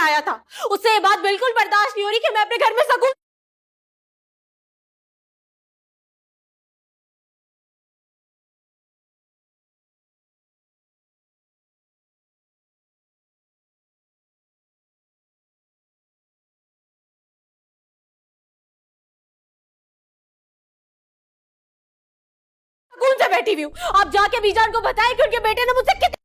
आया था। उससे ये बात बिल्कुल बर्दाश्त नहीं हो रही कि मैं अपने घर में सकूं। सुकून से बैठी हुई हूँ। आप जाके बीजान को बताएं कि उनके बेटे ने मुझसे कितने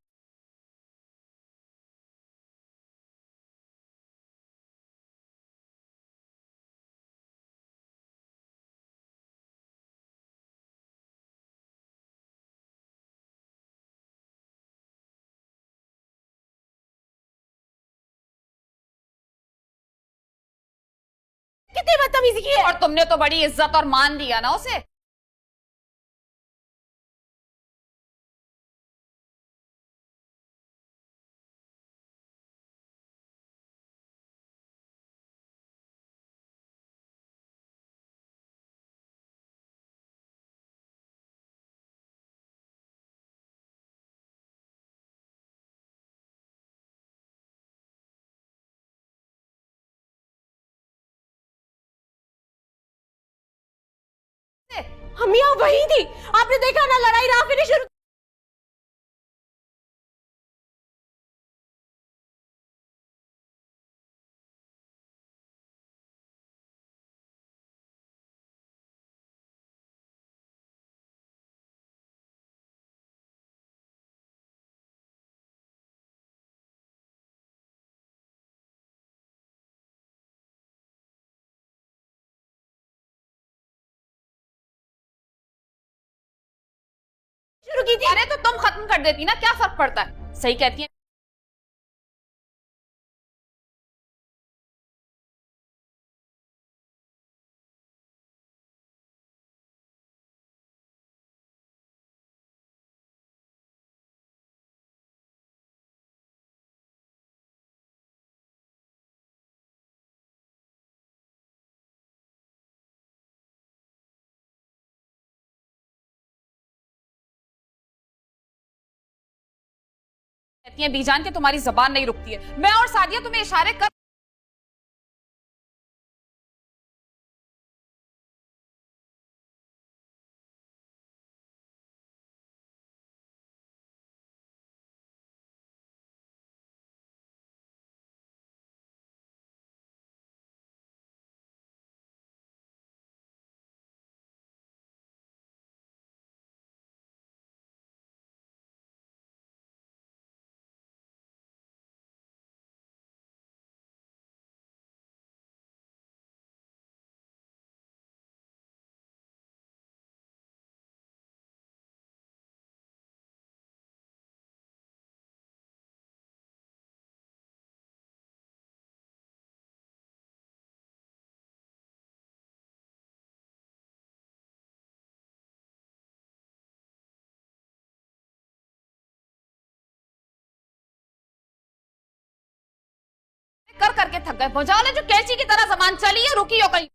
कितनी बदतमीजी की है। और तुमने तो बड़ी इज्जत और मान दिया ना उसे। अम्मी आप वही थी। आपने देखा ना, लड़ाई राफी ने शुरू। शुरू की थी। अरे तो तुम खत्म कर देती ना, क्या फर्क पड़ता है। सही कहती है। कहती है बीजान के तुम्हारी जबान नहीं रुकती है। मैं और सादिया तुम्हें इशारे कर कर करके थक गए। भुजाले जो कैची की तरह जबान चली है, रुकी हो कहीं।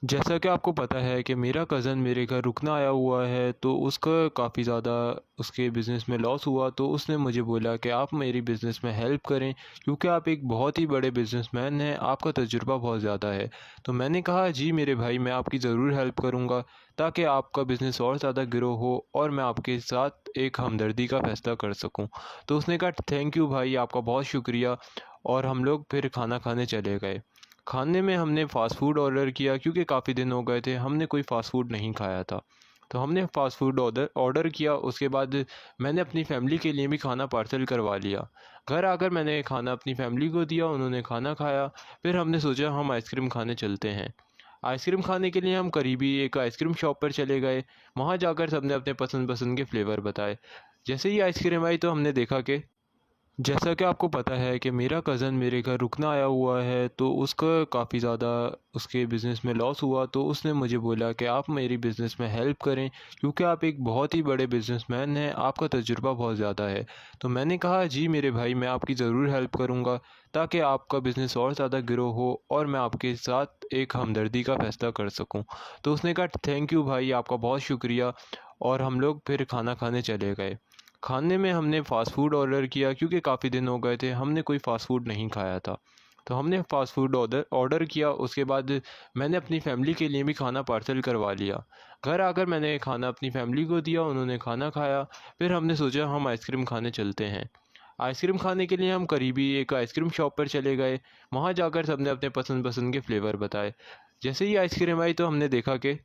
जैसा कि आपको पता है कि मेरा कज़न मेरे घर रुकना आया हुआ है, तो उसका काफ़ी ज़्यादा उसके बिज़नेस में लॉस हुआ। तो उसने मुझे बोला कि आप मेरी बिज़नेस में हेल्प करें, क्योंकि आप एक बहुत ही बड़े बिज़नेसमैन हैं, आपका तजुर्बा बहुत ज़्यादा है। तो मैंने कहा जी मेरे भाई, मैं आपकी ज़रूर हेल्प करूँगा, ताकि आपका बिज़नेस और ज़्यादा ग्रो हो और मैं आपके साथ एक हमदर्दी का फ़ैसला कर सकूँ। तो उसने कहा थैंक यू भाई, आपका बहुत शुक्रिया। और हम लोग फिर खाना खाने चले गए। खाने में हमने फ़ास्ट फूड ऑर्डर किया क्योंकि काफ़ी दिन हो गए थे, हमने कोई फ़ास्ट फूड नहीं खाया था। तो हमने फ़ास्ट फूड ऑर्डर किया, उसके बाद मैंने अपनी फ़ैमिली के लिए भी खाना पार्सल करवा लिया। घर आकर मैंने खाना अपनी फ़ैमिली को दिया, उन्होंने खाना खाया। फिर हमने सोचा हम आइसक्रीम खाने चलते हैं। आइसक्रीम खाने के लिए हम करीबी एक आइसक्रीम शॉप पर चले गए। वहाँ जाकर सबने अपने पसंद-पसंद के फ्लेवर बताए। जैसे ही आइसक्रीम आई तो हमने देखा कि जैसा कि आपको पता है कि मेरा कज़न मेरे घर रुकना आया हुआ है, तो उसका काफ़ी ज़्यादा उसके बिज़नेस में लॉस हुआ। तो उसने मुझे बोला कि आप मेरी बिज़नेस में हेल्प करें, क्योंकि आप एक बहुत ही बड़े बिज़नेसमैन हैं, आपका तजुर्बा बहुत ज़्यादा है। तो मैंने कहा जी मेरे भाई, मैं आपकी ज़रूर हेल्प करूँगा, ताकि आपका बिज़नेस और ज़्यादा ग्रो हो और मैं आपके साथ एक हमदर्दी का फ़ैसला कर सकूँ। तो उसने कहा थैंक यू भाई, आपका बहुत शुक्रिया। और हम लोग फिर खाना खाने चले गए। खाने में हमने फ़ास्ट फूड ऑर्डर किया क्योंकि काफ़ी दिन हो गए थे, हमने कोई फ़ास्ट फूड नहीं खाया था। तो हमने फ़ास्ट फूड ऑर्डर किया, उसके बाद मैंने अपनी फ़ैमिली के लिए भी खाना पार्सल करवा लिया। घर आकर मैंने खाना अपनी फ़ैमिली को दिया, उन्होंने खाना खाया। फिर हमने सोचा हम आइसक्रीम खाने चलते हैं। आइसक्रीम खाने के लिए हम करीबी एक आइसक्रीम शॉप पर चले गए। वहाँ जाकर सबने अपने पसंद-पसंद के फ्लेवर बताए। जैसे ही आइसक्रीम आई तो हमने देखा कि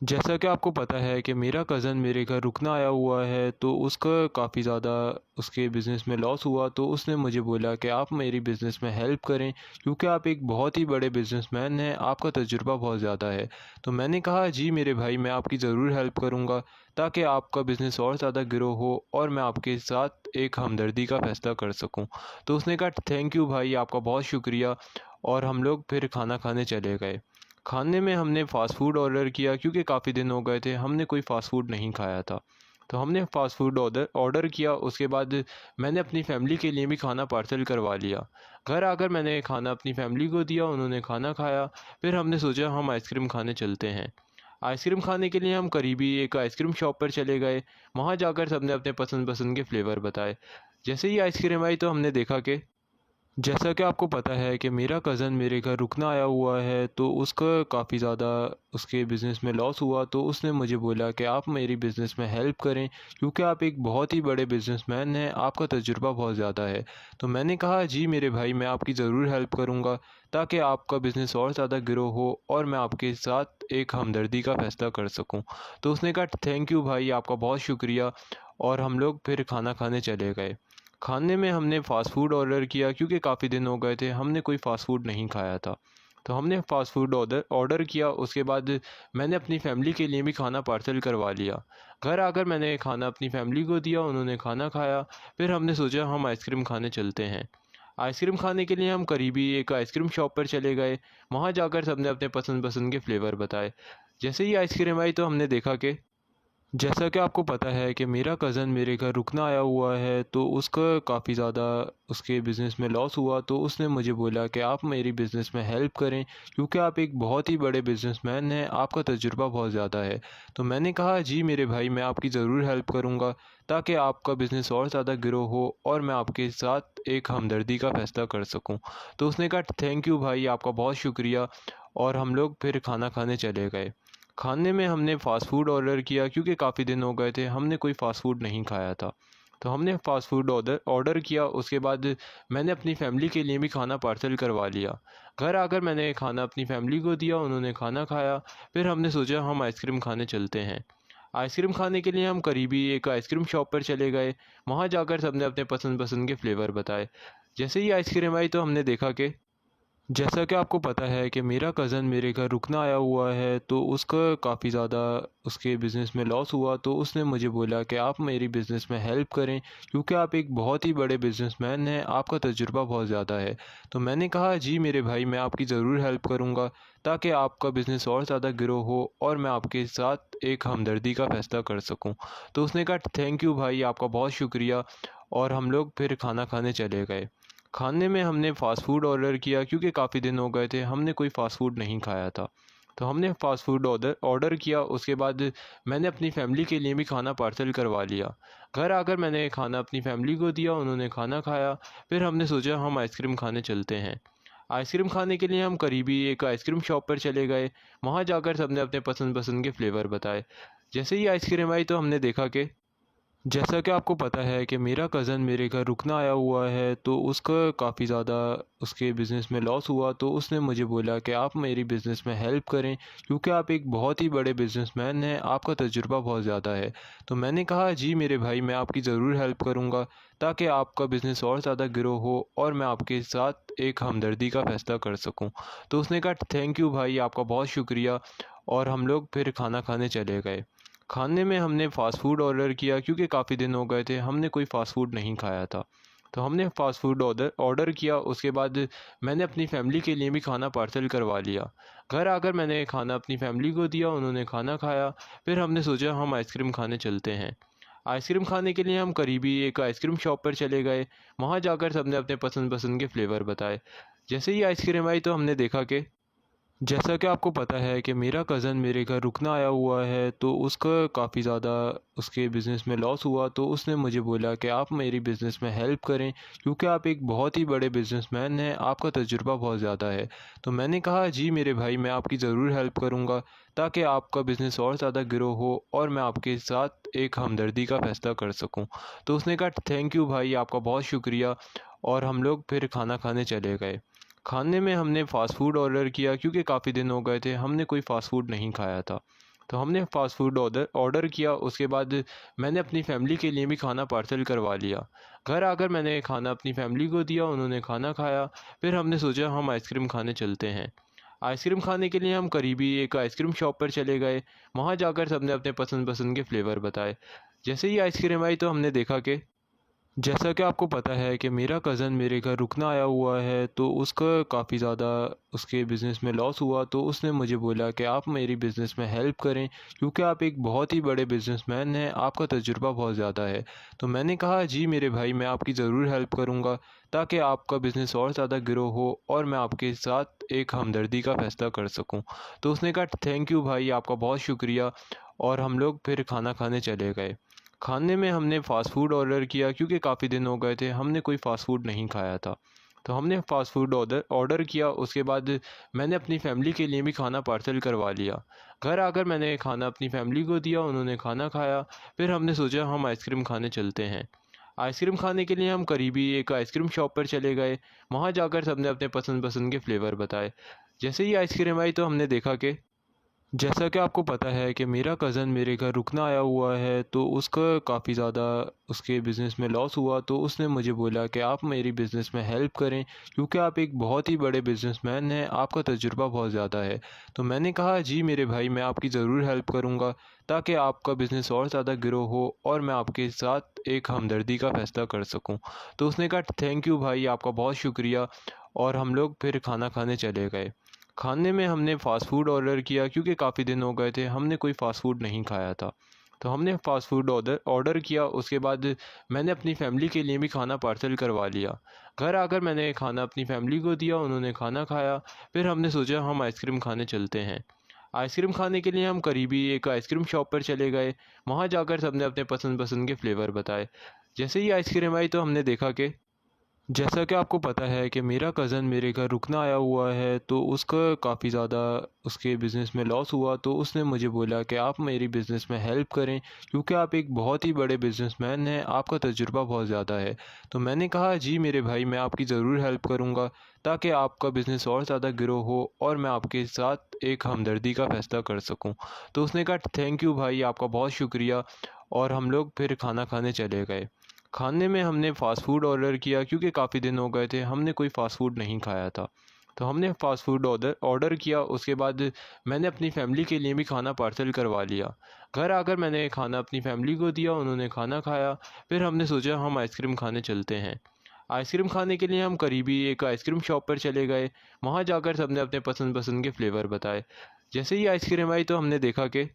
जैसा कि आपको पता है कि मेरा कज़न मेरे घर रुकना आया हुआ है, तो उसका काफ़ी ज़्यादा उसके बिज़नेस में लॉस हुआ। तो उसने मुझे बोला कि आप मेरी बिज़नेस में हेल्प करें, क्योंकि आप एक बहुत ही बड़े बिज़नेसमैन हैं, आपका तजुर्बा बहुत ज़्यादा है। तो मैंने कहा जी मेरे भाई, मैं आपकी ज़रूर हेल्प करूँगा, ताकि आपका बिज़नेस और ज़्यादा ग्रो हो और मैं आपके साथ एक हमदर्दी का फ़ैसला कर सकूँ। तो उसने कहा थैंक यू भाई, आपका बहुत शुक्रिया। और हम लोग फिर खाना खाने चले गए। खाने में हमने फ़ास्ट फूड ऑर्डर किया क्योंकि काफ़ी दिन हो गए थे, हमने कोई फ़ास्ट फूड नहीं खाया था। तो हमने फ़ास्ट फूड ऑर्डर किया, उसके बाद मैंने अपनी फ़ैमिली के लिए भी खाना पार्सल करवा लिया। घर आकर मैंने खाना अपनी फ़ैमिली को दिया, उन्होंने खाना खाया। फिर हमने सोचा हम आइसक्रीम खाने चलते हैं। आइसक्रीम खाने के लिए हम करीबी एक आइसक्रीम शॉप पर चले गए। वहाँ जाकर सबने अपने पसंद-पसंद के फ्लेवर बताए। जैसे ही आइसक्रीम आई तो हमने देखा कि जैसा कि आपको पता है कि मेरा कज़न मेरे घर रुकना आया हुआ है, तो उसका काफ़ी ज़्यादा उसके बिज़नेस में लॉस हुआ। तो उसने मुझे बोला कि आप मेरी बिज़नेस में हेल्प करें, क्योंकि आप एक बहुत ही बड़े बिज़नेसमैन हैं, आपका तजुर्बा बहुत ज़्यादा है। तो मैंने कहा जी मेरे भाई, मैं आपकी ज़रूर हेल्प करूँगा, ताकि आपका बिज़नेस और ज़्यादा ग्रो हो और मैं आपके साथ एक हमदर्दी का फ़ैसला कर सकूँ। तो उसने कहा थैंक यू भाई, आपका बहुत शुक्रिया। और हम लोग फिर खाना खाने चले गए। खाने में हमने फ़ास्ट फूड ऑर्डर किया क्योंकि काफ़ी दिन हो गए थे, हमने कोई फ़ास्ट फूड नहीं खाया था। तो हमने फ़ास्ट फूड ऑर्डर किया, उसके बाद मैंने अपनी फ़ैमिली के लिए भी खाना पार्सल करवा लिया। घर आकर मैंने खाना अपनी फ़ैमिली को दिया, उन्होंने खाना खाया। फिर हमने सोचा हम आइसक्रीम खाने चलते हैं। आइसक्रीम खाने के लिए हम करीबी एक आइसक्रीम शॉप पर चले गए। वहाँ जाकर सबने अपने पसंद-पसंद के फ्लेवर बताए। जैसे ही आइसक्रीम आई तो हमने देखा कि जैसा कि आपको पता है कि मेरा कज़न मेरे घर रुकना आया हुआ है, तो उसका काफ़ी ज़्यादा उसके बिज़नेस में लॉस हुआ। तो उसने मुझे बोला कि आप मेरी बिज़नेस में हेल्प करें, क्योंकि आप एक बहुत ही बड़े बिज़नेसमैन हैं, आपका तजुर्बा बहुत ज़्यादा है। तो मैंने कहा जी मेरे भाई, मैं आपकी ज़रूर हेल्प करूँगा, ताकि आपका बिज़नेस और ज़्यादा ग्रो हो और मैं आपके साथ एक हमदर्दी का फ़ैसला कर सकूँ। तो उसने कहा थैंक यू भाई, आपका बहुत शुक्रिया। और हम लोग फिर खाना खाने चले गए। खाने में हमने फ़ास्ट फूड ऑर्डर किया क्योंकि काफ़ी दिन हो गए थे, हमने कोई फ़ास्ट फूड नहीं खाया था। तो हमने फ़ास्ट फूड ऑर्डर किया, उसके बाद मैंने अपनी फ़ैमिली के लिए भी खाना पार्सल करवा लिया। घर आकर मैंने खाना अपनी फ़ैमिली को दिया, उन्होंने खाना खाया। फिर हमने सोचा हम आइसक्रीम खाने चलते हैं। आइसक्रीम खाने के लिए हम करीबी एक आइसक्रीम शॉप पर चले गए। वहाँ जाकर सबने अपने पसंद-पसंद के फ्लेवर बताए। जैसे ही आइसक्रीम आई तो हमने देखा कि जैसा कि आपको पता है कि मेरा कज़न मेरे घर रुकना आया हुआ है, तो उसका काफ़ी ज़्यादा उसके बिज़नेस में लॉस हुआ। तो उसने मुझे बोला कि आप मेरी बिज़नेस में हेल्प करें, क्योंकि आप एक बहुत ही बड़े बिज़नेसमैन हैं, आपका तजुर्बा बहुत ज़्यादा है। तो मैंने कहा जी मेरे भाई, मैं आपकी ज़रूर हेल्प करूँगा, ताकि आपका बिज़नेस और ज़्यादा ग्रो हो और मैं आपके साथ एक हमदर्दी का फ़ैसला कर सकूँ। तो उसने कहा थैंक यू भाई, आपका बहुत शुक्रिया। और हम लोग फिर खाना खाने चले गए। खाने में हमने फ़ास्ट फूड ऑर्डर किया क्योंकि काफ़ी दिन हो गए थे, हमने कोई फ़ास्ट फूड नहीं खाया था। तो हमने फ़ास्ट फूड ऑर्डर किया, उसके बाद मैंने अपनी फ़ैमिली के लिए भी खाना पार्सल करवा लिया। घर आकर मैंने खाना अपनी फ़ैमिली को दिया, उन्होंने खाना खाया। फिर हमने सोचा हम आइसक्रीम खाने चलते हैं। आइसक्रीम खाने के लिए हम करीबी एक आइसक्रीम शॉप पर चले गए। वहाँ जाकर सबने अपने पसंद-पसंद के फ्लेवर बताए। जैसे ही आइसक्रीम आई तो हमने देखा कि जैसा कि आपको पता है कि मेरा कज़न मेरे घर रुकना आया हुआ है, तो उसका काफ़ी ज़्यादा उसके बिज़नेस में लॉस हुआ। तो उसने मुझे बोला कि आप मेरी बिज़नेस में हेल्प करें, क्योंकि आप एक बहुत ही बड़े बिज़नेसमैन हैं, आपका तजुर्बा बहुत ज़्यादा है। तो मैंने कहा, जी मेरे भाई, मैं आपकी ज़रूर हेल्प करूँगा, ताकि आपका बिज़नेस और ज़्यादा ग्रो हो और मैं आपके साथ एक हमदर्दी का फ़ैसला कर सकूँ। तो उसने कहा, थैंक यू भाई, आपका बहुत शुक्रिया। और हम लोग फिर खाना खाने चले गए। खाने में हमने फ़ास्ट फ़ूड ऑर्डर किया, क्योंकि काफ़ी दिन हो गए थे, हमने कोई फ़ास्ट फ़ूड नहीं खाया था। तो हमने फ़ास्ट फ़ूड ऑर्डर किया। उसके बाद मैंने अपनी फ़ैमिली के लिए भी खाना पार्सल करवा लिया। घर आकर मैंने खाना अपनी फ़ैमिली को दिया, उन्होंने खाना खाया। फिर हमने सोचा हम आइसक्रीम खाने चलते हैं। आइसक्रीम खाने के लिए हम करीबी एक आइसक्रीम शॉप पर चले गए। वहाँ जाकर सबने अपने पसंद-पसंद के फ्लेवर बताए। जैसे ही आइसक्रीम आई तो हमने देखा कि जैसा कि आपको पता है कि मेरा कज़न मेरे घर रुकना आया हुआ है, तो उसका काफ़ी ज़्यादा उसके बिज़नेस में लॉस हुआ। तो उसने मुझे बोला कि आप मेरी बिज़नेस में हेल्प करें, क्योंकि आप एक बहुत ही बड़े बिज़नेसमैन हैं, आपका तजुर्बा बहुत ज़्यादा है। तो मैंने कहा, जी मेरे भाई, मैं आपकी ज़रूर हेल्प करूँगा, ताकि आपका बिज़नेस और ज़्यादा ग्रो हो और मैं आपके साथ एक हमदर्दी का फ़ैसला कर सकूँ। तो उसने कहा, थैंक यू भाई, आपका बहुत शुक्रिया। और हम लोग फिर खाना खाने चले गए। खाने में हमने फ़ास्ट फ़ूड ऑर्डर किया, क्योंकि काफ़ी दिन हो गए थे, हमने कोई फ़ास्ट फ़ूड नहीं खाया था। तो हमने फ़ास्ट फ़ूड ऑर्डर किया। उसके बाद मैंने अपनी फ़ैमिली के लिए भी खाना पार्सल करवा लिया। घर आकर मैंने खाना अपनी फ़ैमिली को दिया, उन्होंने खाना खाया। फिर हमने सोचा हम आइसक्रीम खाने चलते हैं। आइसक्रीम खाने के लिए हम करीबी एक आइसक्रीम शॉप पर चले गए। वहाँ जाकर सबने अपने पसंद-पसंद के फ्लेवर बताए। जैसे ही आइसक्रीम आई तो हमने देखा कि जैसा कि आपको पता है कि मेरा कज़न मेरे घर रुकना आया हुआ है, तो उसका काफ़ी ज़्यादा उसके बिज़नेस में लॉस हुआ। तो उसने मुझे बोला कि आप मेरी बिज़नेस में हेल्प करें, क्योंकि आप एक बहुत ही बड़े बिज़नेसमैन हैं, आपका तजुर्बा बहुत ज़्यादा है। तो मैंने कहा, जी मेरे भाई, मैं आपकी ज़रूर हेल्प करूँगा, ताकि आपका बिज़नेस और ज़्यादा ग्रो हो और मैं आपके साथ एक हमदर्दी का फ़ैसला कर सकूँ। तो उसने कहा, थैंक यू भाई, आपका बहुत शुक्रिया। और हम लोग फिर खाना खाने चले गए। खाने में हमने फ़ास्ट फ़ूड ऑर्डर किया, क्योंकि काफ़ी दिन हो गए थे, हमने कोई फ़ास्ट फ़ूड नहीं खाया था। तो हमने फ़ास्ट फ़ूड ऑर्डर किया। उसके बाद मैंने अपनी फ़ैमिली के लिए भी खाना पार्सल करवा लिया। घर आकर मैंने खाना अपनी फ़ैमिली को दिया, उन्होंने खाना खाया। फिर हमने सोचा हम आइसक्रीम खाने चलते हैं। आइसक्रीम खाने के लिए हम करीबी एक आइसक्रीम शॉप पर चले गए। वहाँ जाकर सबने अपने पसंद-पसंद के फ्लेवर बताए। जैसे ही आइसक्रीम आई तो हमने देखा कि जैसा कि आपको पता है कि मेरा कज़न मेरे घर रुकना आया हुआ है, तो उसका काफ़ी ज़्यादा उसके बिज़नेस में लॉस हुआ। तो उसने मुझे बोला कि आप मेरी बिज़नेस में हेल्प करें, क्योंकि आप एक बहुत ही बड़े बिज़नेसमैन हैं, आपका तजुर्बा बहुत ज़्यादा है। तो मैंने कहा, जी मेरे भाई, मैं आपकी ज़रूर हेल्प करूँगा, ताकि आपका बिज़नेस और ज़्यादा ग्रो हो और मैं आपके साथ एक हमदर्दी का फ़ैसला कर सकूँ। तो उसने कहा, थैंक यू भाई, आपका बहुत शुक्रिया। और हम लोग फिर खाना खाने चले गए। खाने में हमने फ़ास्ट फ़ूड ऑर्डर किया, क्योंकि काफ़ी दिन हो गए थे, हमने कोई फ़ास्ट फ़ूड नहीं खाया था। तो हमने फ़ास्ट फ़ूड ऑर्डर किया। उसके बाद मैंने अपनी फ़ैमिली के लिए भी खाना पार्सल करवा लिया। घर आकर मैंने खाना अपनी फ़ैमिली को दिया, उन्होंने खाना खाया। फिर हमने सोचा हम आइसक्रीम खाने चलते हैं। आइसक्रीम खाने के लिए हम करीबी एक आइसक्रीम शॉप पर चले गए। वहाँ जाकर सबने अपने पसंद-पसंद के फ्लेवर बताए। जैसे ही आइसक्रीम आई तो हमने देखा कि जैसा कि आपको पता है कि मेरा कज़न मेरे घर रुकना आया हुआ है, तो उसका काफ़ी ज़्यादा उसके बिज़नेस में लॉस हुआ। तो उसने मुझे बोला कि आप मेरी बिज़नेस में हेल्प करें, क्योंकि आप एक बहुत ही बड़े बिज़नेसमैन हैं, आपका तजुर्बा बहुत ज़्यादा है। तो मैंने कहा, जी मेरे भाई, मैं आपकी ज़रूर हेल्प करूँगा, ताकि आपका बिज़नेस और ज़्यादा ग्रो हो और मैं आपके साथ एक हमदर्दी का फ़ैसला कर सकूँ। तो उसने कहा, थैंक यू भाई, आपका बहुत शुक्रिया। और हम लोग फिर खाना खाने चले गए। खाने में हमने फ़ास्ट फ़ूड ऑर्डर किया, क्योंकि काफ़ी दिन हो गए थे, हमने कोई फ़ास्ट फ़ूड नहीं खाया था। तो हमने फ़ास्ट फ़ूड ऑर्डर किया। उसके बाद मैंने अपनी फ़ैमिली के लिए भी खाना पार्सल करवा लिया। घर आकर मैंने खाना अपनी फ़ैमिली को दिया, उन्होंने खाना खाया। फिर हमने सोचा हम आइसक्रीम खाने चलते हैं। आइसक्रीम खाने के लिए हम करीबी एक आइसक्रीम शॉप पर चले गए। वहाँ जाकर सबने अपने पसंद-पसंद के फ्लेवर बताए। जैसे ही आइसक्रीम आई तो हमने देखा कि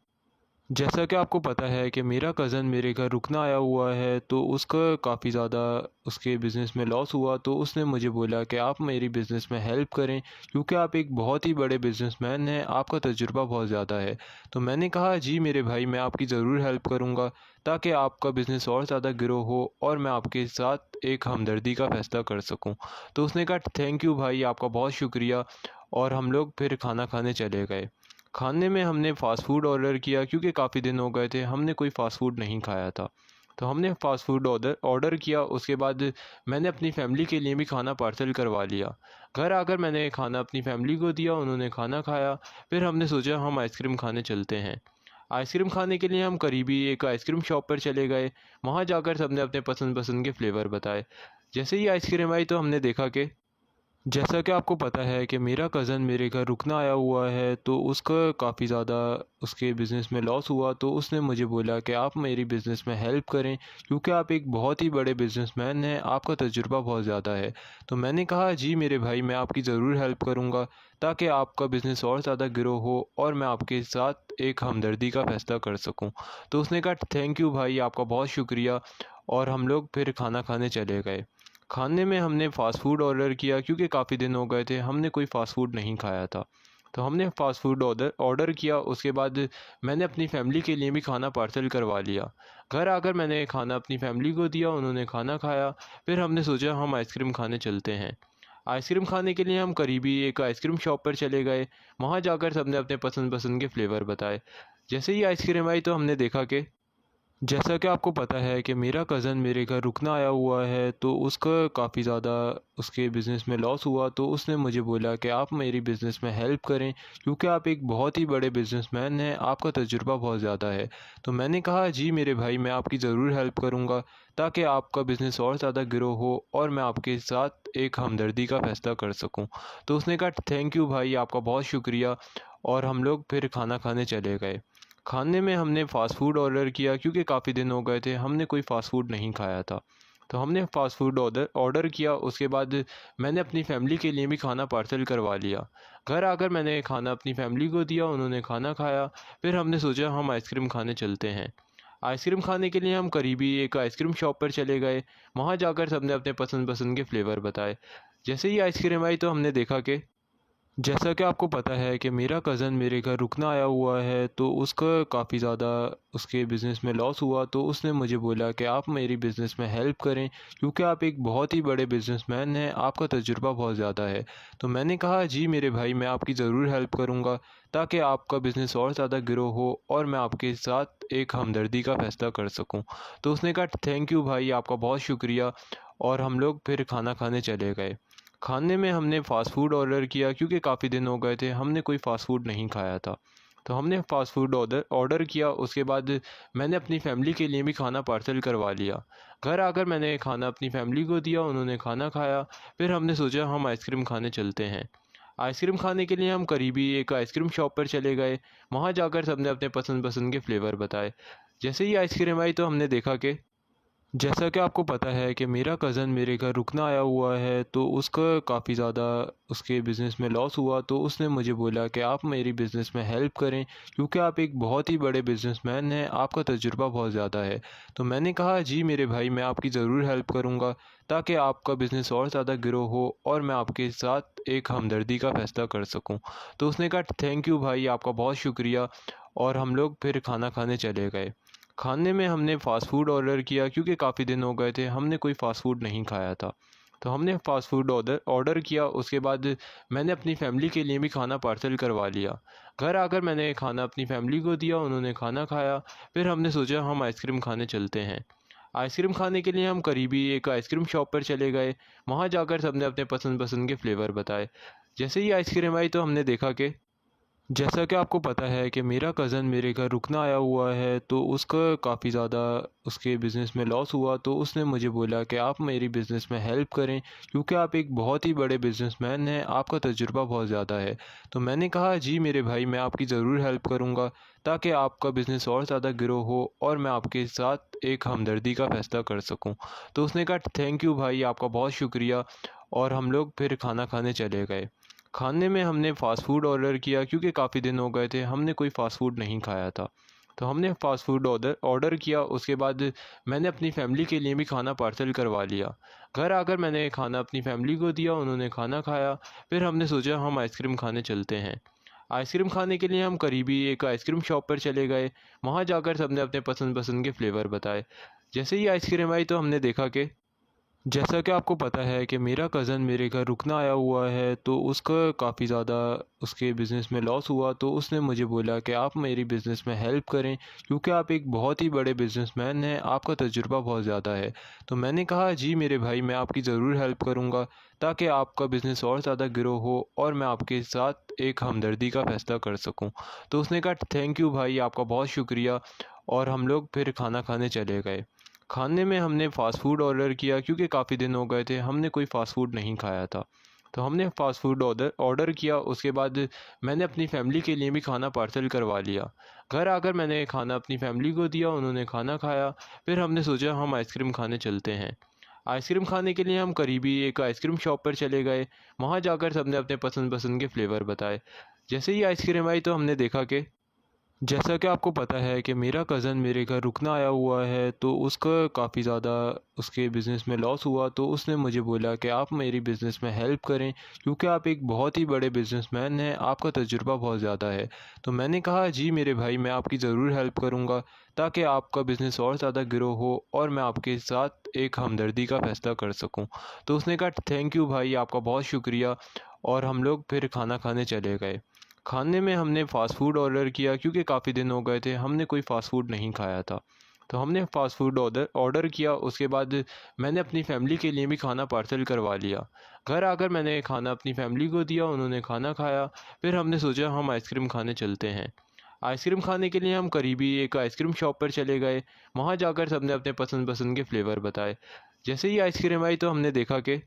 जैसा कि आपको पता है कि मेरा कज़न मेरे घर रुकना आया हुआ है, तो उसका काफ़ी ज़्यादा उसके बिज़नेस में लॉस हुआ। तो उसने मुझे बोला कि आप मेरी बिज़नेस में हेल्प करें, क्योंकि आप एक बहुत ही बड़े बिज़नेसमैन हैं, आपका तजुर्बा बहुत ज़्यादा है। तो मैंने कहा, जी मेरे भाई, मैं आपकी ज़रूर हेल्प करूँगा, ताकि आपका बिज़नेस और ज़्यादा ग्रो हो और मैं आपके साथ एक हमदर्दी का फ़ैसला कर सकूँ। तो उसने कहा, थैंक यू भाई, आपका बहुत शुक्रिया। और हम लोग फिर खाना खाने चले गए। खाने में हमने फ़ास्ट फ़ूड ऑर्डर किया, क्योंकि काफ़ी दिन हो गए थे, हमने कोई फ़ास्ट फ़ूड नहीं खाया था। तो हमने फ़ास्ट फूड ऑर्डर किया। उसके बाद मैंने अपनी फ़ैमिली के लिए भी खाना पार्सल करवा लिया। घर आकर मैंने खाना अपनी फ़ैमिली को दिया, उन्होंने खाना खाया। फिर हमने सोचा हम आइसक्रीम खाने चलते हैं। आइसक्रीम खाने के लिए हम करीबी एक आइसक्रीम शॉप पर चले गए। वहाँ जाकर सबने अपने पसंद के फ्लेवर बताए। जैसे ही आइसक्रीम आई तो हमने देखा कि जैसा कि आपको पता है कि मेरा कज़न मेरे घर रुकना आया हुआ है, तो उसका काफ़ी ज़्यादा उसके बिज़नेस में लॉस हुआ। तो उसने मुझे बोला कि आप मेरी बिज़नेस में हेल्प करें, क्योंकि आप एक बहुत ही बड़े बिज़नेसमैन हैं, आपका तजुर्बा बहुत ज़्यादा है। तो मैंने कहा जी मेरे भाई, मैं आपकी ज़रूर हेल्प करूँगा, ताकि आपका बिज़नेस और ज़्यादा ग्रो हो और मैं आपके साथ एक हमदर्दी का फ़ैसला कर सकूँ। तो उसने कहा थैंक यू भाई, आपका बहुत शुक्रिया। और हम लोग फिर खाना खाने चले गए। खाने में हमने फ़ास्ट फूड ऑर्डर किया, क्योंकि काफ़ी दिन हो गए थे हमने कोई फ़ास्ट फूड नहीं खाया था। तो हमने फ़ास्ट फूड ऑर्डर किया। उसके बाद मैंने अपनी फ़ैमिली के लिए भी खाना पार्सल करवा लिया। घर आकर मैंने खाना अपनी फ़ैमिली को दिया, उन्होंने खाना खाया। फिर हमने सोचा हम आइसक्रीम खाने चलते हैं। आइसक्रीम खाने के लिए हम करीबी एक आइसक्रीम शॉप पर चले गए। वहाँ जाकर सबने अपने पसंद के फ्लेवर बताए। जैसे ही आइसक्रीम आई तो हमने देखा कि जैसा कि आपको पता है कि मेरा कज़न मेरे घर रुकना आया हुआ है, तो उसका काफ़ी ज़्यादा उसके बिज़नेस में लॉस हुआ। तो उसने मुझे बोला कि आप मेरी बिज़नेस में हेल्प करें, क्योंकि आप एक बहुत ही बड़े बिज़नेसमैन हैं, आपका तजुर्बा बहुत ज़्यादा है। तो मैंने कहा जी मेरे भाई, मैं आपकी ज़रूर हेल्प करूँगा, ताकि आपका बिज़नेस और ज़्यादा ग्रो हो और मैं आपके साथ एक हमदर्दी का फ़ैसला कर सकूँ। तो उसने कहा थैंक यू भाई, आपका बहुत शुक्रिया। और हम लोग फिर खाना खाने चले गए। खाने में हमने फ़ास्ट फूड ऑर्डर किया, क्योंकि काफ़ी दिन हो गए थे हमने कोई फ़ास्ट फूड नहीं खाया था। तो हमने फ़ास्ट फूड ऑर्डर किया। उसके बाद मैंने अपनी फ़ैमिली के लिए भी खाना पार्सल करवा लिया। घर आकर मैंने खाना अपनी फ़ैमिली को दिया, उन्होंने खाना खाया। फिर हमने सोचा हम आइसक्रीम खाने चलते हैं। आइसक्रीम खाने के लिए हम करीबी एक आइसक्रीम शॉप पर चले गए। वहाँ जाकर सबने अपने पसंद के फ्लेवर बताए। जैसे ही आइसक्रीम आई तो हमने देखा कि जैसा कि आपको पता है कि मेरा कज़न मेरे घर रुकना आया हुआ है, तो उसका काफ़ी ज़्यादा उसके बिज़नेस में लॉस हुआ। तो उसने मुझे बोला कि आप मेरी बिज़नेस में हेल्प करें, क्योंकि आप एक बहुत ही बड़े बिज़नेसमैन हैं, आपका तजुर्बा बहुत ज़्यादा है। तो मैंने कहा जी मेरे भाई, मैं आपकी ज़रूर हेल्प करूँगा, ताकि आपका बिज़नेस और ज़्यादा ग्रो हो और मैं आपके साथ एक हमदर्दी का फ़ैसला कर सकूँ। तो उसने कहा थैंक यू भाई, आपका बहुत शुक्रिया। और हम लोग फिर खाना खाने चले गए। खाने में हमने फ़ास्ट फूड ऑर्डर किया, क्योंकि काफ़ी दिन हो गए थे हमने कोई फ़ास्ट फूड नहीं खाया था। तो हमने फ़ास्ट फूड ऑर्डर किया। उसके बाद मैंने अपनी फ़ैमिली के लिए भी खाना पार्सल करवा लिया। घर आकर मैंने खाना अपनी फ़ैमिली को दिया, उन्होंने खाना खाया। फिर हमने सोचा हम आइसक्रीम खाने चलते हैं। आइसक्रीम खाने के लिए हम करीबी एक आइसक्रीम शॉप पर चले गए। वहाँ जाकर सबने अपने पसंद के फ्लेवर बताए। जैसे ही आइसक्रीम आई तो हमने देखा कि जैसा कि आपको पता है कि मेरा कज़न मेरे घर रुकना आया हुआ है, तो उसका काफ़ी ज़्यादा उसके बिज़नेस में लॉस हुआ। तो उसने मुझे बोला कि आप मेरी बिज़नेस में हेल्प करें, क्योंकि आप एक बहुत ही बड़े बिज़नेसमैन हैं, आपका तजुर्बा बहुत ज़्यादा है। तो मैंने कहा जी मेरे भाई, मैं आपकी ज़रूर हेल्प करूँगा, ताकि आपका बिज़नेस और ज़्यादा ग्रो हो और मैं आपके साथ एक हमदर्दी का फ़ैसला कर सकूँ। तो उसने कहा थैंक यू भाई, आपका बहुत शुक्रिया। और हम लोग फिर खाना खाने चले गए। खाने में हमने फ़ास्ट फूड ऑर्डर किया, क्योंकि काफ़ी दिन हो गए थे हमने कोई फ़ास्ट फूड नहीं खाया था। तो हमने फ़ास्ट फूड ऑर्डर किया। उसके बाद मैंने अपनी फ़ैमिली के लिए भी खाना पार्सल करवा लिया। घर आकर मैंने खाना अपनी फ़ैमिली को दिया, उन्होंने खाना खाया। फिर हमने सोचा हम आइसक्रीम खाने चलते हैं। आइसक्रीम खाने के लिए हम करीबी एक आइसक्रीम शॉप पर चले गए। वहाँ जाकर सबने अपने पसंद के फ्लेवर बताए। जैसे ही आइसक्रीम आई तो हमने देखा कि जैसा कि आपको पता है कि मेरा कज़न मेरे घर रुकना आया हुआ है, तो उसका काफ़ी ज़्यादा उसके बिज़नेस में लॉस हुआ। तो उसने मुझे बोला कि आप मेरी बिज़नेस में हेल्प करें, क्योंकि आप एक बहुत ही बड़े बिज़नेसमैन हैं, आपका तजुर्बा बहुत ज़्यादा है। तो मैंने कहा जी मेरे भाई, मैं आपकी ज़रूर हेल्प करूँगा, ताकि आपका बिज़नेस और ज़्यादा ग्रो हो और मैं आपके साथ एक हमदर्दी का फ़ैसला कर सकूँ। तो उसने कहा थैंक यू भाई, आपका बहुत शुक्रिया। और हम लोग फिर खाना खाने चले गए। खाने में हमने फ़ास्ट फूड ऑर्डर किया, क्योंकि काफ़ी दिन हो गए थे हमने कोई फ़ास्ट फूड नहीं खाया था। तो हमने फ़ास्ट फूड ऑर्डर किया। उसके बाद मैंने अपनी फ़ैमिली के लिए भी खाना पार्सल करवा लिया। घर आकर मैंने खाना अपनी फ़ैमिली को दिया, उन्होंने खाना खाया। फिर हमने सोचा हम आइसक्रीम खाने चलते हैं। आइसक्रीम खाने के लिए हम करीबी एक आइसक्रीम शॉप पर चले गए। वहाँ जाकर सबने अपने पसंद के फ्लेवर बताए। जैसे ही आइसक्रीम आई तो हमने देखा कि जैसा कि आपको पता है कि मेरा कज़न मेरे घर रुकना आया हुआ है, तो उसका काफ़ी ज़्यादा उसके बिज़नेस में लॉस हुआ, तो उसने मुझे बोला कि आप मेरी बिज़नेस में हेल्प करें, क्योंकि आप एक बहुत ही बड़े बिज़नेसमैन हैं, आपका तजुर्बा बहुत ज़्यादा है। तो मैंने कहा जी मेरे भाई, मैं आपकी ज़रूर हेल्प करूँगा, ताकि आपका बिज़नेस और ज़्यादा ग्रो हो और मैं आपके साथ एक हमदर्दी का फ़ैसला कर सकूँ। तो उसने कहा थैंक यू भाई, आपका बहुत शुक्रिया। और हम लोग फिर खाना खाने चले गए। खाने में हमने फ़ास्ट फ़ूड ऑर्डर किया, क्योंकि काफ़ी दिन हो गए थे, हमने कोई फ़ास्ट फ़ूड नहीं खाया था। तो हमने फ़ास्ट फ़ूड ऑर्डर किया, उसके बाद मैंने अपनी फ़ैमिली के लिए भी खाना पार्सल करवा लिया। घर आकर मैंने खाना अपनी फ़ैमिली को दिया, उन्होंने खाना खाया। फिर हमने सोचा हम आइसक्रीम खाने चलते हैं। आइसक्रीम खाने के लिए हम करीबी एक आइसक्रीम शॉप पर चले गए। वहाँ जाकर सबने अपने पसंद-पसंद के फ्लेवर बताए। जैसे ही आइसक्रीम आई तो हमने देखा कि जैसा कि आपको पता है कि मेरा कज़न मेरे घर रुकना आया हुआ है, तो उसका काफ़ी ज़्यादा उसके बिज़नेस में लॉस हुआ, तो उसने मुझे बोला कि आप मेरी बिज़नेस में हेल्प करें, क्योंकि आप एक बहुत ही बड़े बिज़नेसमैन हैं, आपका तजुर्बा बहुत ज़्यादा है। तो मैंने कहा जी मेरे भाई, मैं आपकी ज़रूर हेल्प करूँगा, ताकि आपका बिज़नेस और ज़्यादा ग्रो हो और मैं आपके साथ एक हमदर्दी का फ़ैसला कर सकूँ। तो उसने कहा थैंक यू भाई, आपका बहुत शुक्रिया। और हम लोग फिर खाना खाने चले गए। खाने में हमने फ़ास्ट फ़ूड ऑर्डर किया, क्योंकि काफ़ी दिन हो गए थे, हमने कोई फ़ास्ट फ़ूड नहीं खाया था। तो हमने फ़ास्ट फ़ूड ऑर्डर किया, उसके बाद मैंने अपनी फ़ैमिली के लिए भी खाना पार्सल करवा लिया। घर आकर मैंने खाना अपनी फ़ैमिली को दिया, उन्होंने खाना खाया। फिर हमने सोचा हम आइसक्रीम खाने चलते हैं। आइसक्रीम खाने के लिए हम करीबी एक आइसक्रीम शॉप पर चले गए। वहाँ जाकर सबने अपने पसंद-पसंद के फ्लेवर बताए। जैसे ही आइसक्रीम आई तो हमने देखा कि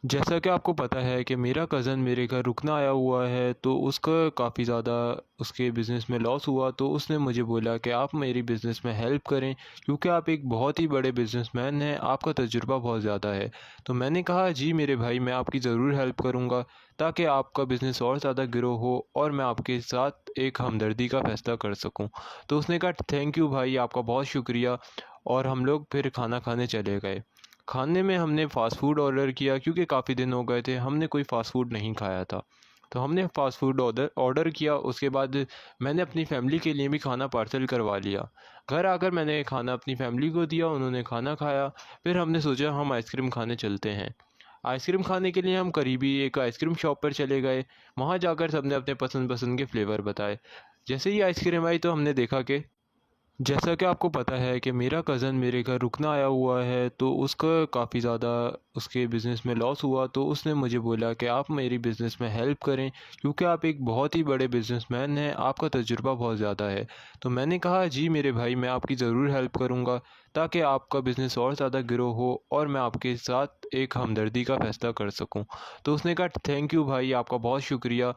जैसा कि आपको पता है कि मेरा कज़न मेरे घर रुकना आया हुआ है, तो उसका काफ़ी ज़्यादा उसके बिज़नेस में लॉस हुआ, तो उसने मुझे बोला कि आप मेरी बिज़नेस में हेल्प करें, क्योंकि आप एक बहुत ही बड़े बिज़नेसमैन हैं, आपका तजुर्बा बहुत ज़्यादा है। तो मैंने कहा जी मेरे भाई, मैं आपकी ज़रूर हेल्प करूँगा, ताकि आपका बिज़नेस और ज़्यादा ग्रो हो और मैं आपके साथ एक हमदर्दी का फ़ैसला कर सकूँ। तो उसने कहा थैंक यू भाई, आपका बहुत शुक्रिया। और हम लोग फिर खाना खाने चले गए। खाने में हमने फ़ास्ट फ़ूड ऑर्डर किया, क्योंकि काफ़ी दिन हो गए थे, हमने कोई फ़ास्ट फ़ूड नहीं खाया था। तो हमने फ़ास्ट फ़ूड ऑर्डर किया, उसके बाद मैंने अपनी फ़ैमिली के लिए भी खाना पार्सल करवा लिया। घर आकर मैंने खाना अपनी फ़ैमिली को दिया, उन्होंने खाना खाया। फिर हमने सोचा हम आइसक्रीम खाने चलते हैं। आइसक्रीम खाने के लिए हम करीबी एक आइसक्रीम शॉप पर चले गए। वहाँ जाकर सबने अपने पसंद-पसंद के फ्लेवर बताए। जैसे ही आइसक्रीम आई तो हमने देखा कि जैसा कि आपको पता है कि मेरा कज़न मेरे घर रुकना आया हुआ है, तो उसका काफ़ी ज़्यादा उसके बिज़नेस में लॉस हुआ, तो उसने मुझे बोला कि आप मेरी बिज़नेस में हेल्प करें, क्योंकि आप एक बहुत ही बड़े बिज़नेसमैन हैं, आपका तजुर्बा बहुत ज़्यादा है। तो मैंने कहा जी मेरे भाई, मैं आपकी ज़रूर हेल्प करूँगा, ताकि आपका बिज़नेस और ज़्यादा ग्रो हो और मैं आपके साथ एक हमदर्दी का फ़ैसला कर सकूँ। तो उसने कहा थैंक यू भाई, आपका बहुत शुक्रिया।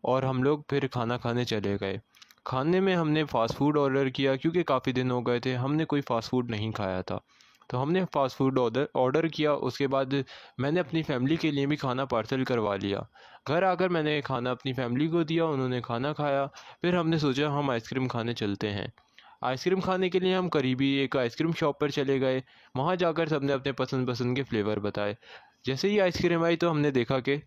और हम लोग फिर खाना खाने चले गए। खाने में हमने फ़ास्ट फ़ूड ऑर्डर किया, क्योंकि काफ़ी दिन हो गए थे, हमने कोई फ़ास्ट फ़ूड नहीं खाया था। तो हमने फ़ास्ट फ़ूड ऑर्डर किया, उसके बाद मैंने अपनी फ़ैमिली के लिए भी खाना पार्सल करवा लिया। घर आकर मैंने खाना अपनी फ़ैमिली को दिया, उन्होंने खाना खाया। फिर हमने सोचा हम आइसक्रीम खाने चलते हैं। आइसक्रीम खाने के लिए हम करीबी एक आइसक्रीम शॉप पर चले गए। वहाँ जाकर सबने अपने पसंद-पसंद के फ्लेवर बताए। जैसे ही आइसक्रीम आई तो हमने देखा कि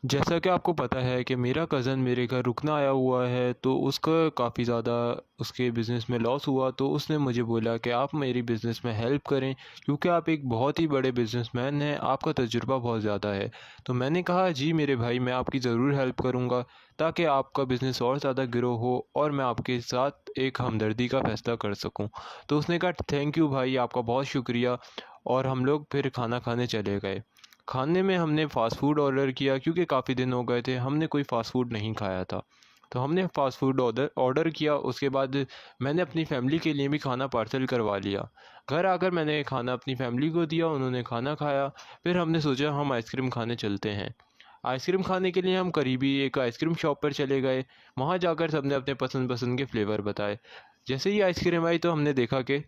जैसा कि आपको पता है कि मेरा कज़न मेरे घर रुकना आया हुआ है, तो उसका काफ़ी ज़्यादा उसके बिज़नेस में लॉस हुआ, तो उसने मुझे बोला कि आप मेरी बिज़नेस में हेल्प करें, क्योंकि आप एक बहुत ही बड़े बिज़नेसमैन हैं, आपका तजुर्बा बहुत ज़्यादा है। तो मैंने कहा जी मेरे भाई, मैं आपकी ज़रूर हेल्प करूँगा, ताकि आपका बिज़नेस और ज़्यादा ग्रो हो और मैं आपके साथ एक हमदर्दी का फ़ैसला कर सकूँ। तो उसने कहा थैंक यू भाई, आपका बहुत शुक्रिया। और हम लोग फिर खाना खाने चले गए। खाने में हमने फ़ास्ट फ़ूड ऑर्डर किया, क्योंकि काफ़ी दिन हो गए थे, हमने कोई फ़ास्ट फ़ूड नहीं खाया था। तो हमने फ़ास्ट फ़ूड ऑर्डर किया, उसके बाद मैंने अपनी फ़ैमिली के लिए भी खाना पार्सल करवा लिया। घर आकर मैंने खाना अपनी फ़ैमिली को दिया, उन्होंने खाना खाया। फिर हमने सोचा हम आइसक्रीम खाने चलते हैं। आइसक्रीम खाने के लिए हम करीबी एक आइसक्रीम शॉप पर चले गए। वहाँ जाकर सबने अपने पसंद-पसंद के फ्लेवर बताए। जैसे ही आइसक्रीम आई तो हमने देखा कि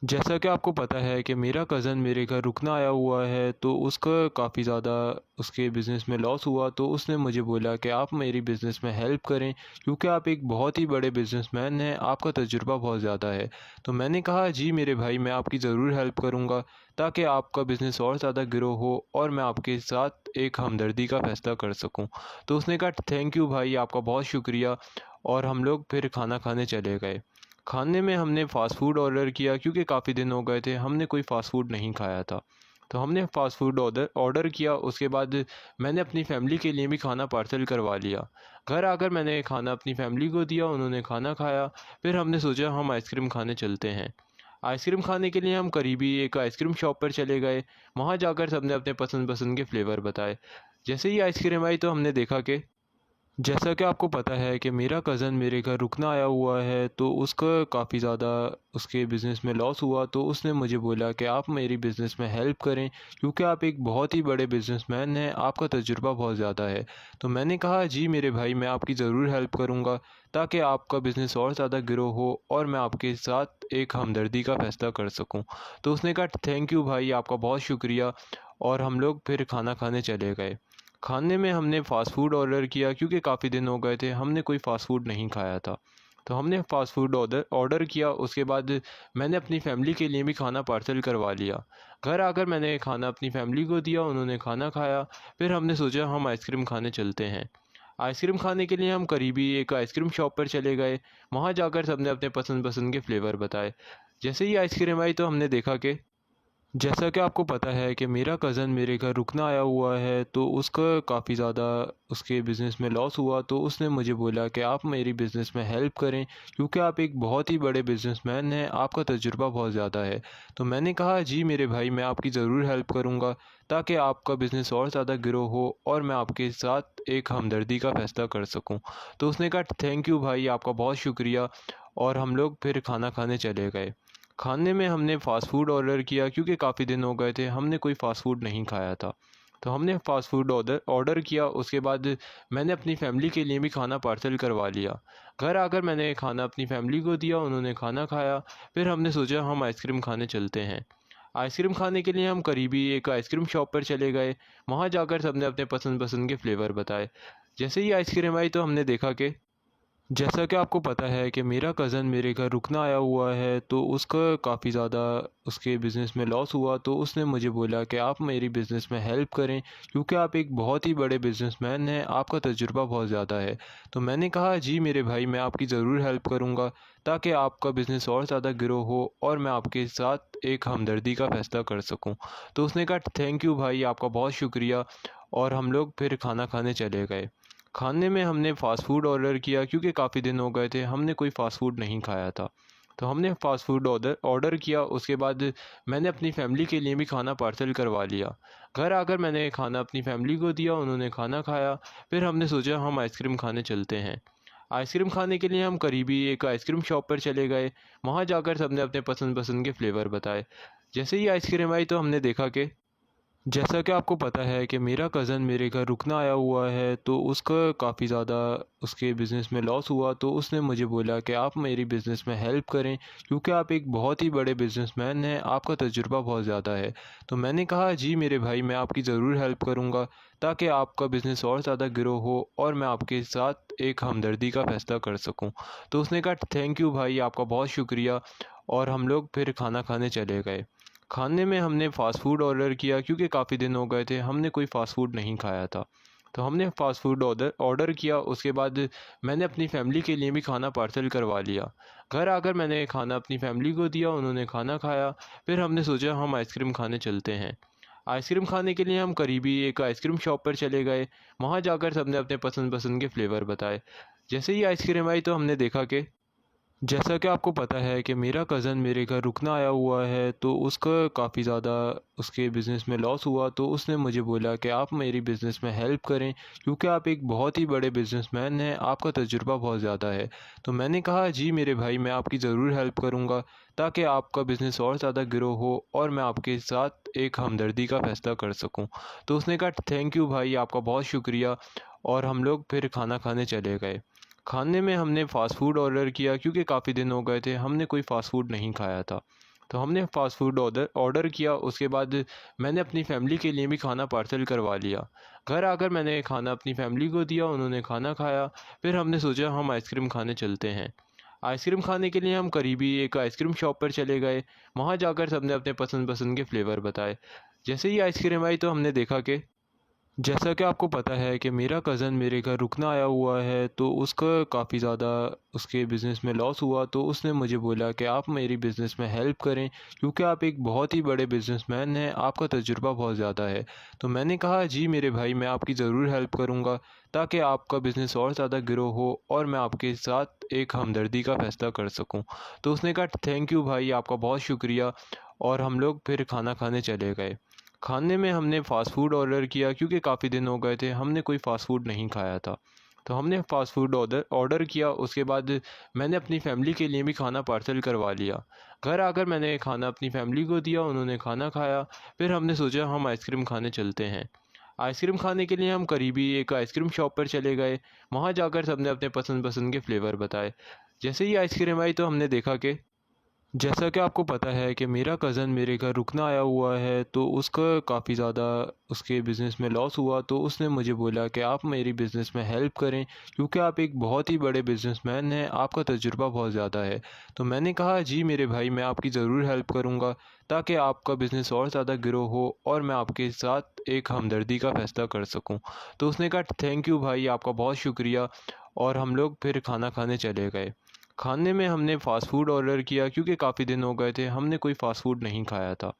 जैसा कि आपको पता है कि मेरा कज़न मेरे घर रुकना आया हुआ है, तो उसका काफ़ी ज़्यादा उसके बिज़नेस में लॉस हुआ, तो उसने मुझे बोला कि आप मेरी बिज़नेस में हेल्प करें, क्योंकि आप एक बहुत ही बड़े बिज़नेसमैन हैं, आपका तजुर्बा बहुत ज़्यादा है। तो मैंने कहा जी मेरे भाई, मैं आपकी ज़रूर हेल्प करूँगा, ताकि आपका बिज़नेस और ज़्यादा ग्रो हो और मैं आपके साथ एक हमदर्दी का फ़ैसला कर सकूँ। तो उसने कहा थैंक यू भाई, आपका बहुत शुक्रिया। और हम लोग फिर खाना खाने चले गए। खाने में हमने फ़ास्ट फ़ूड ऑर्डर किया, क्योंकि काफ़ी दिन हो गए थे, हमने कोई फ़ास्ट फ़ूड नहीं खाया था। तो हमने फ़ास्ट फूड ऑर्डर किया। उसके बाद मैंने अपनी फ़ैमिली के लिए भी खाना पार्सल करवा लिया। घर आकर मैंने खाना अपनी फ़ैमिली को दिया, उन्होंने खाना खाया। फिर हमने सोचा हम आइसक्रीम खाने चलते हैं। आइसक्रीम खाने के लिए हम करीबी एक आइसक्रीम शॉप पर चले गए। वहाँ जाकर सबने अपने पसंद के फ्लेवर बताए। जैसे ही आइसक्रीम आई तो हमने देखा कि जैसा कि आपको पता है कि मेरा कज़न मेरे घर रुकना आया हुआ है, तो उसका काफ़ी ज़्यादा उसके बिज़नेस में लॉस हुआ। तो उसने मुझे बोला कि आप मेरी बिज़नेस में हेल्प करें, क्योंकि आप एक बहुत ही बड़े बिज़नेसमैन हैं, आपका तजुर्बा बहुत ज़्यादा है। तो मैंने कहा जी मेरे भाई, मैं आपकी ज़रूर हेल्प करूँगा, ताकि आपका बिज़नेस और ज़्यादा ग्रो हो और मैं आपके साथ एक हमदर्दी का फ़ैसला कर सकूँ। तो उसने कहा थैंक यू भाई, आपका बहुत शुक्रिया। और हम लोग फिर खाना खाने चले गए। खाने में हमने फ़ास्ट फूड ऑर्डर किया, क्योंकि काफ़ी दिन हो गए थे हमने कोई फ़ास्ट फूड नहीं खाया था। तो हमने फ़ास्ट फूड ऑर्डर किया। उसके बाद मैंने अपनी फ़ैमिली के लिए भी खाना पार्सल करवा लिया। घर आकर मैंने खाना अपनी फ़ैमिली को दिया, उन्होंने खाना खाया। फिर हमने सोचा हम आइसक्रीम खाने चलते हैं। आइसक्रीम खाने के लिए हम करीबी एक आइसक्रीम शॉप पर चले गए। वहाँ जाकर सबने अपने पसंद के फ्लेवर बताए। जैसे ही आइसक्रीम आई तो हमने देखा कि जैसा कि आपको पता है कि मेरा कज़न मेरे घर रुकना आया हुआ है, तो उसका काफ़ी ज़्यादा उसके बिज़नेस में लॉस हुआ। तो उसने मुझे बोला कि आप मेरी बिज़नेस में हेल्प करें, क्योंकि आप एक बहुत ही बड़े बिज़नेसमैन हैं, आपका तजुर्बा बहुत ज़्यादा है। तो मैंने कहा जी मेरे भाई, मैं आपकी ज़रूर हेल्प करूँगा, ताकि आपका बिज़नेस और ज़्यादा ग्रो हो और मैं आपके साथ एक हमदर्दी का फ़ैसला कर सकूँ। तो उसने कहा थैंक यू भाई, आपका बहुत शुक्रिया। और हम लोग फिर खाना खाने चले गए। खाने में हमने फ़ास्ट फूड ऑर्डर किया, क्योंकि काफ़ी दिन हो गए थे हमने कोई फ़ास्ट फूड नहीं खाया था। तो हमने फ़ास्ट फूड ऑर्डर किया। उसके बाद मैंने अपनी फ़ैमिली के लिए भी खाना पार्सल करवा लिया। घर आकर मैंने खाना अपनी फ़ैमिली को दिया, उन्होंने खाना खाया। फिर हमने सोचा हम आइसक्रीम खाने चलते हैं। आइसक्रीम खाने के लिए हम करीबी एक आइसक्रीम शॉप पर चले गए। वहाँ जाकर सबने अपने पसंद के फ्लेवर बताए। जैसे ही आइसक्रीम आई तो हमने देखा कि जैसा कि आपको पता है कि मेरा कज़न मेरे घर रुकना आया हुआ है, तो उसका काफ़ी ज़्यादा उसके बिज़नेस में लॉस हुआ। तो उसने मुझे बोला कि आप मेरी बिज़नेस में हेल्प करें, क्योंकि आप एक बहुत ही बड़े बिज़नेसमैन हैं, आपका तजुर्बा बहुत ज़्यादा है। तो मैंने कहा जी मेरे भाई, मैं आपकी ज़रूर हेल्प करूँगा, ताकि आपका बिज़नेस और ज़्यादा ग्रो हो और मैं आपके साथ एक हमदर्दी का फ़ैसला कर सकूँ। तो उसने कहा थैंक यू भाई, आपका बहुत शुक्रिया। और हम लोग फिर खाना खाने चले गए। खाने में हमने फ़ास्ट फूड ऑर्डर किया, क्योंकि काफ़ी दिन हो गए थे हमने कोई फ़ास्ट फूड नहीं खाया था। तो हमने फ़ास्ट फूड ऑर्डर किया। उसके बाद मैंने अपनी फ़ैमिली के लिए भी खाना पार्सल करवा लिया। घर आकर मैंने खाना अपनी फ़ैमिली को दिया, उन्होंने खाना खाया। फिर हमने सोचा हम आइसक्रीम खाने चलते हैं। आइसक्रीम खाने के लिए हम करीबी एक आइसक्रीम शॉप पर चले गए। वहाँ जाकर सबने अपने पसंद के फ्लेवर बताए। जैसे ही आइसक्रीम आई तो हमने देखा कि जैसा कि आपको पता है कि मेरा कज़न मेरे घर रुकना आया हुआ है, तो उसका काफ़ी ज़्यादा उसके बिज़नेस में लॉस हुआ। तो उसने मुझे बोला कि आप मेरी बिज़नेस में हेल्प करें, क्योंकि आप एक बहुत ही बड़े बिज़नेसमैन हैं, आपका तजुर्बा बहुत ज़्यादा है। तो मैंने कहा जी मेरे भाई, मैं आपकी ज़रूर हेल्प करूँगा, ताकि आपका बिज़नेस और ज़्यादा ग्रो हो और मैं आपके साथ एक हमदर्दी का फ़ैसला कर सकूँ। तो उसने कहा थैंक यू भाई, आपका बहुत शुक्रिया। और हम लोग फिर खाना खाने चले गए। खाने में हमने फ़ास्ट फूड ऑर्डर किया, क्योंकि काफ़ी दिन हो गए थे हमने कोई फ़ास्ट फूड नहीं खाया था। तो हमने फ़ास्ट फूड ऑर्डर किया। उसके बाद मैंने अपनी फ़ैमिली के लिए भी खाना पार्सल करवा लिया। घर आकर मैंने खाना अपनी फ़ैमिली को दिया, उन्होंने खाना खाया। फिर हमने सोचा हम आइसक्रीम खाने चलते हैं। आइसक्रीम खाने के लिए हम करीबी एक आइसक्रीम शॉप पर चले गए। वहाँ जाकर सबने अपने पसंद के फ्लेवर बताए। जैसे ही आइसक्रीम आई तो हमने देखा कि जैसा कि आपको पता है कि मेरा कज़न मेरे घर रुकना आया हुआ है, तो उसका काफ़ी ज़्यादा उसके बिज़नेस में लॉस हुआ। तो उसने मुझे बोला कि आप मेरी बिज़नेस में हेल्प करें, क्योंकि आप एक बहुत ही बड़े बिज़नेसमैन हैं, आपका तजुर्बा बहुत ज़्यादा है। तो मैंने कहा जी मेरे भाई, मैं आपकी ज़रूर हेल्प करूँगा, ताकि आपका बिज़नेस और ज़्यादा ग्रो हो और मैं आपके साथ एक हमदर्दी का फ़ैसला कर सकूँ। तो उसने कहा थैंक यू भाई, आपका बहुत शुक्रिया। और हम लोग फिर खाना खाने चले गए। खाने में हमने फ़ास्ट फूड ऑर्डर किया, क्योंकि काफ़ी दिन हो गए थे हमने कोई फ़ास्ट फूड नहीं खाया था। तो हमने फ़ास्ट फूड ऑर्डर किया। उसके बाद मैंने अपनी फ़ैमिली के लिए भी खाना पार्सल करवा लिया। घर आकर मैंने खाना अपनी फ़ैमिली को दिया, उन्होंने खाना खाया। फिर हमने सोचा हम आइसक्रीम खाने चलते हैं। आइसक्रीम खाने के लिए हम करीबी एक आइसक्रीम शॉप पर चले गए। वहाँ जाकर सबने अपने पसंद के फ्लेवर बताए। जैसे ही आइसक्रीम आई तो हमने देखा कि जैसा कि आपको पता है कि मेरा कज़न मेरे घर रुकना आया हुआ है, तो उसका काफ़ी ज़्यादा उसके बिज़नेस में लॉस हुआ। तो उसने मुझे बोला कि आप मेरी बिज़नेस में हेल्प करें, क्योंकि आप एक बहुत ही बड़े बिज़नेसमैन हैं, आपका तजुर्बा बहुत ज़्यादा है। तो मैंने कहा जी मेरे भाई, मैं आपकी ज़रूर हेल्प करूँगा, ताकि आपका बिज़नेस और ज़्यादा ग्रो हो और मैं आपके साथ एक हमदर्दी का फ़ैसला कर सकूँ। तो उसने कहा थैंक यू भाई, आपका बहुत शुक्रिया। और हम लोग फिर खाना खाने चले गए। खाने में हमने फ़ास्ट फ़ूड ऑर्डर किया, क्योंकि काफ़ी दिन हो गए थे हमने कोई फ़ास्ट फ़ूड नहीं खाया था। तो हमने फ़ास्ट फ़ूड ऑर्डर किया। उसके बाद मैंने अपनी फ़ैमिली के लिए भी खाना पार्सल करवा लिया। घर आकर मैंने खाना अपनी फ़ैमिली को दिया, उन्होंने खाना खाया। फिर हमने सोचा हम आइसक्रीम खाने चलते हैं। आइसक्रीम खाने के लिए हम करीबी एक आइसक्रीम शॉप पर चले गए। वहाँ जाकर सबने अपने पसंद-पसंद के फ्लेवर बताए। जैसे ही आइसक्रीम आई तो हमने देखा कि जैसा कि आपको पता है कि मेरा कज़न मेरे घर रुकना आया हुआ है, तो उसका काफ़ी ज़्यादा उसके बिज़नेस में लॉस हुआ। तो उसने मुझे बोला कि आप मेरी बिज़नेस में हेल्प करें, क्योंकि आप एक बहुत ही बड़े बिज़नेसमैन हैं, आपका तजुर्बा बहुत ज़्यादा है। तो मैंने कहा जी मेरे भाई, मैं आपकी ज़रूर हेल्प करूँगा, ताकि आपका बिज़नेस और ज़्यादा ग्रो हो और मैं आपके साथ एक हमदर्दी का फ़ैसला कर सकूँ। तो उसने कहा थैंक यू भाई, आपका बहुत शुक्रिया। और हम लोग फिर खाना खाने चले गए। खाने में हमने फ़ास्ट फ़ूड ऑर्डर किया, क्योंकि काफ़ी दिन हो गए थे हमने कोई फ़ास्ट फ़ूड नहीं खाया था।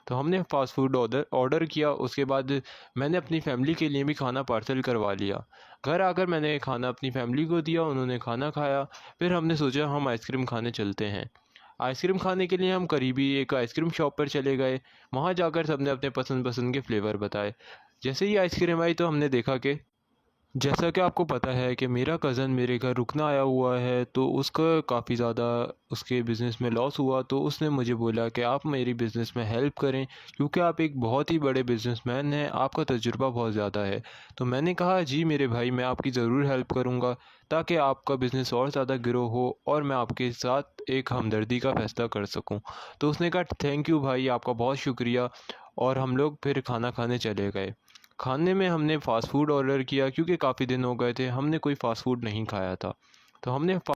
तो हमने फ़ास्ट फ़ूड ऑर्डर किया। उसके बाद मैंने अपनी फ़ैमिली के लिए भी खाना पार्सल करवा लिया। घर आकर मैंने खाना अपनी फ़ैमिली को दिया, उन्होंने खाना खाया। फिर हमने सोचा हम आइसक्रीम खाने चलते हैं। आइसक्रीम खाने के लिए हम करीबी एक आइसक्रीम शॉप पर चले गए। वहाँ जाकर सबने अपने पसंद-पसंद के फ्लेवर बताए। जैसे ही आइसक्रीम आई तो हमने देखा कि जैसा कि आपको पता है कि मेरा कज़न मेरे घर रुकना आया हुआ है, तो उसका काफ़ी ज़्यादा उसके बिज़नेस में लॉस हुआ। तो उसने मुझे बोला कि आप मेरी बिज़नेस में हेल्प करें, क्योंकि आप एक बहुत ही बड़े बिज़नेसमैन हैं, आपका तजुर्बा बहुत ज़्यादा है। तो मैंने कहा जी मेरे भाई, मैं आपकी ज़रूर हेल्प करूँगा, ताकि आपका बिज़नेस और ज़्यादा ग्रो हो और मैं आपके साथ एक हमदर्दी का फ़ैसला कर सकूँ। तो उसने कहा थैंक यू भाई, आपका बहुत शुक्रिया। और हम लोग फिर खाना खाने चले गए। खाने में हमने फ़ास्ट फ़ूड ऑर्डर किया, क्योंकि काफ़ी दिन हो गए थे हमने कोई फ़ास्ट फ़ूड नहीं खाया था। तो हमने